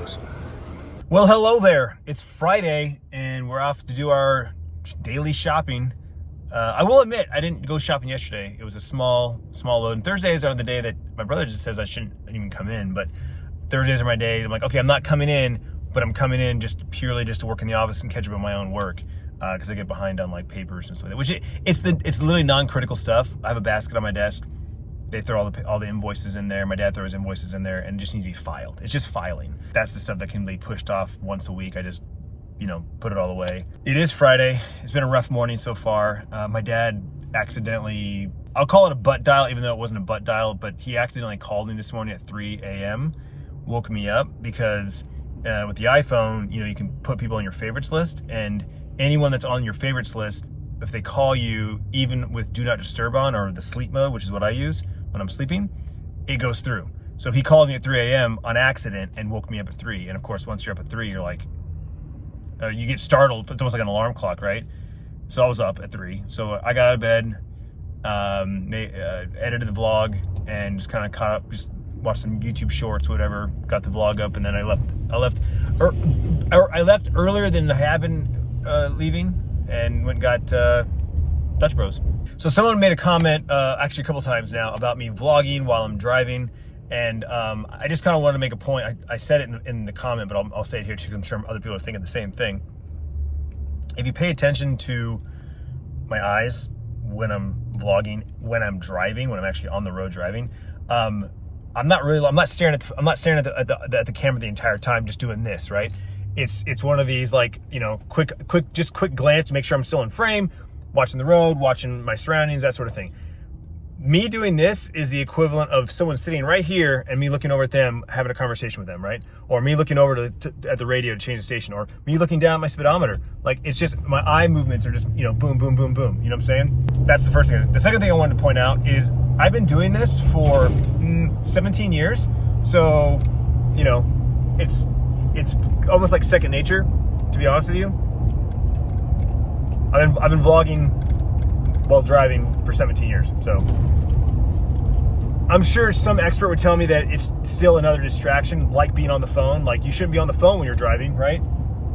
Bros. Well, hello there. It's Friday, and we're off to do our daily shopping. I will admit, I didn't go shopping yesterday. It was a small load. And Thursdays are the day that my brother just says I shouldn't even come in. But Thursdays are my day. I'm like, okay, I'm not coming in, but I'm coming in just purely to work in the office and catch up on my own work. Because I get behind on like papers and stuff like that. It's literally non-critical stuff. I have a basket on my desk. They throw all the invoices in there. My dad throws invoices in there, and it just needs to be filed. It's just filing. That's the stuff that can be pushed off once a week. I just, put it all away. It is Friday. It's been a rough morning so far. My dad accidentally, I'll call it a butt dial, even though it wasn't a butt dial, but he accidentally called me this morning at 3 a.m., woke me up because with the iPhone, you can put people on your favorites list, and anyone that's on your favorites list, if they call you, even with do not disturb on or the sleep mode, which is what I use when I'm sleeping, it goes through. So he called me at 3 a.m. on accident and woke me up at 3. And of course, once you're up at 3, you're like, you get startled. It's almost like an alarm clock, right? So I was up at 3. So I got out of bed, edited the vlog, and just kind of caught up, just watched some YouTube shorts, whatever, got the vlog up, and then I left earlier than I had been leaving, and went and got Dutch Bros. So someone made a comment, actually a couple times now, about me vlogging while I'm driving, and I just kind of wanted to make a point. I said it in the comment, but I'll say it here too, because I'm sure other people are thinking the same thing. If you pay attention to my eyes when I'm vlogging, when I'm driving, when I'm actually on the road driving, I'm not staring at the camera the entire time, just doing this, right? It's one of these, like, quick glance to make sure I'm still in frame, watching the road, watching my surroundings, that sort of thing. Me doing this is the equivalent of someone sitting right here and me looking over at them, having a conversation with them, right? Or me looking over at the radio to change the station, or me looking down at my speedometer. Like, it's just, my eye movements are just, boom, boom, boom, boom. You know what I'm saying? That's the first thing. The second thing I wanted to point out is I've been doing this for 17 years. So, it's almost like second nature, to be honest with you. I've been vlogging while driving for 17 years. So I'm sure some expert would tell me that it's still another distraction, like being on the phone. Like, you shouldn't be on the phone when you're driving, right?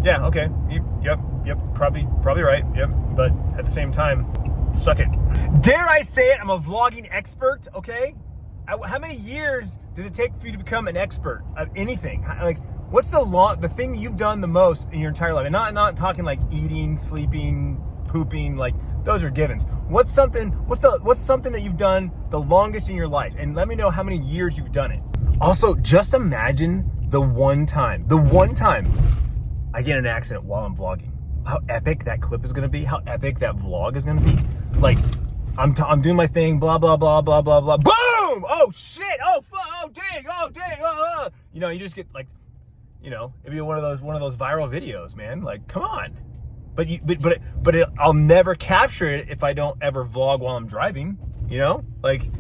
Yeah, okay. Yep, probably right. Yep. But at the same time, suck it. Dare I say it, I'm a vlogging expert, okay? How many years does it take for you to become an expert of anything? Like, what's the thing you've done the most in your entire life? And not talking like eating, sleeping, pooping, like those are givens. What's something that you've done the longest in your life? And let me know how many years you've done it. Also, just imagine the one time I get in an accident while I'm vlogging. How epic that clip is gonna be, how epic that vlog is gonna be. Like, I'm doing my thing, blah, blah, blah, blah, blah, blah, boom! Oh shit, oh fuck, oh dang, you just get like, it'd be one of those viral videos, man. Like, come on. But I'll never capture it if I don't ever vlog while I'm driving. Like,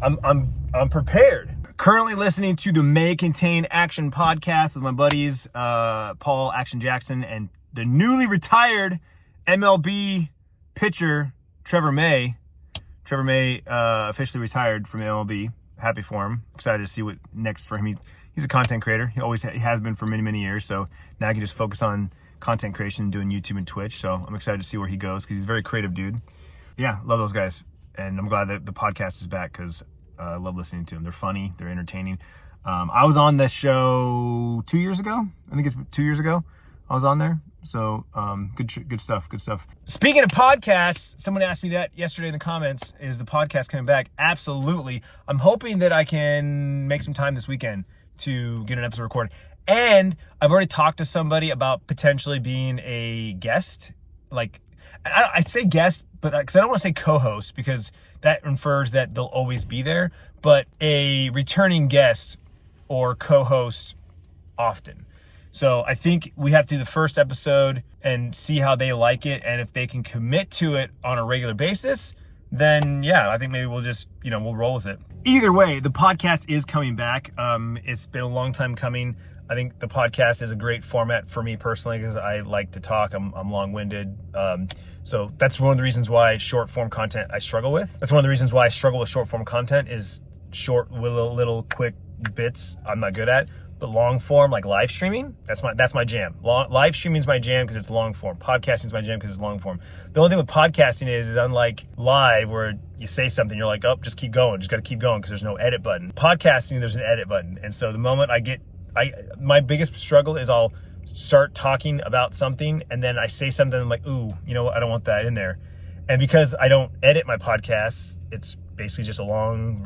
I'm prepared. Currently listening to the May Contain Action podcast with my buddies Paul Action Jackson and the newly retired MLB pitcher Trevor May. Trevor May officially retired from the MLB. Happy for him. Excited to see what next for him. He's a content creator. He has been for many, many years. So now I can just focus on content creation, doing YouTube and Twitch. So I'm excited to see where he goes, because he's a very creative dude. Yeah, love those guys. And I'm glad that the podcast is back, because I love listening to them. They're funny. They're entertaining. I was on this show 2 years ago. I think it's 2 years ago I was on there. So good stuff. Speaking of podcasts, someone asked me that yesterday in the comments, is the podcast coming back? Absolutely. I'm hoping that I can make some time this weekend to get an episode recorded. And I've already talked to somebody about potentially being a guest. Like, I say guest, but because I don't want to say co-host, because that infers that they'll always be there, but a returning guest or co-host often. So I think we have to do the first episode and see how they like it. And if they can commit to it on a regular basis, then yeah, I think maybe we'll just, we'll roll with it. Either way, the podcast is coming back. It's been a long time coming. I think the podcast is a great format for me personally, because I like to talk. I'm long-winded. So that's one of the reasons why short form content I struggle with. That's one of the reasons why I struggle with short form content, is short, little quick bits I'm not good at. But long form, like live streaming, that's my jam. Live streaming is my jam because it's long form. Podcasting is my jam because it's long form. The only thing with podcasting is unlike live where you say something, you're like, oh, just keep going. Just got to keep going because there's no edit button. Podcasting, there's an edit button. And so the moment my biggest struggle is I'll start talking about something and then I say something, I'm like, ooh, you know what? I don't want that in there. And because I don't edit my podcasts, it's basically just a long,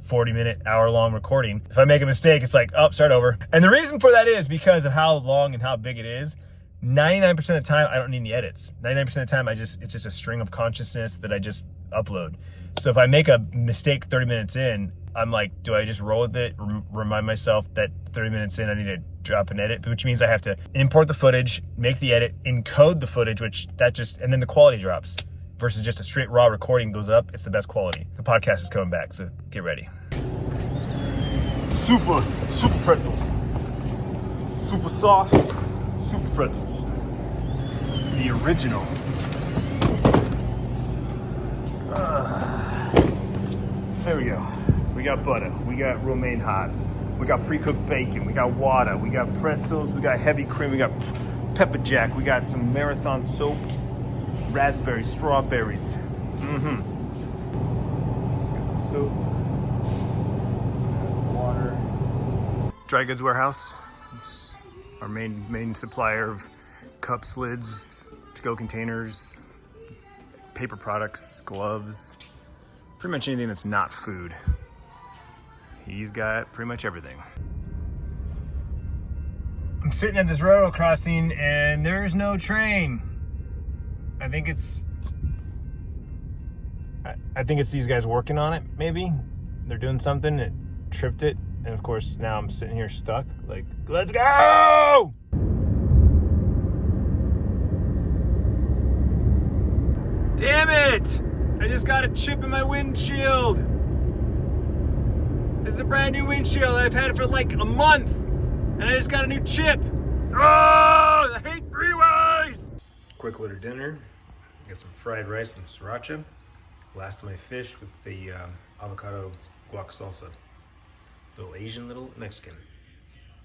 40-minute, hour-long recording. If I make a mistake, it's like, oh, start over. And the reason for that is because of how long and how big it is. 99% of the time, I don't need any edits. 99% of the time, it's just a string of consciousness that I just upload. So if I make a mistake 30 minutes in, I'm like, do I just roll with it? Remind myself that 30 minutes in, I need to drop an edit, which means I have to import the footage, make the edit, encode the footage, and then the quality drops. Versus just a straight raw recording goes up, it's the best quality. The podcast is coming back, so get ready. Super pretzel. Super soft, super pretzels. The original. There we go. We got butter, we got romaine hearts, we got pre-cooked bacon, we got water, we got pretzels, we got heavy cream, we got pepper jack, we got some marathon soap, raspberries, strawberries. Got soap, water. Dry goods warehouse. It's our main supplier of cups, lids, to-go containers, paper products, gloves, pretty much anything that's not food. He's got pretty much everything. I'm sitting at this railroad crossing and there's no train. I think it's these guys working on it, maybe. They're doing something, it tripped it, and of course now I'm sitting here stuck, like, let's go! Damn it! I just got a chip in my windshield. This is a brand new windshield. I've had it for like a month, and I just got a new chip. Oh, I hate freeways! Quick little dinner. Got some fried rice and sriracha. Last of my fish with the avocado guac salsa. Little Asian, little Mexican.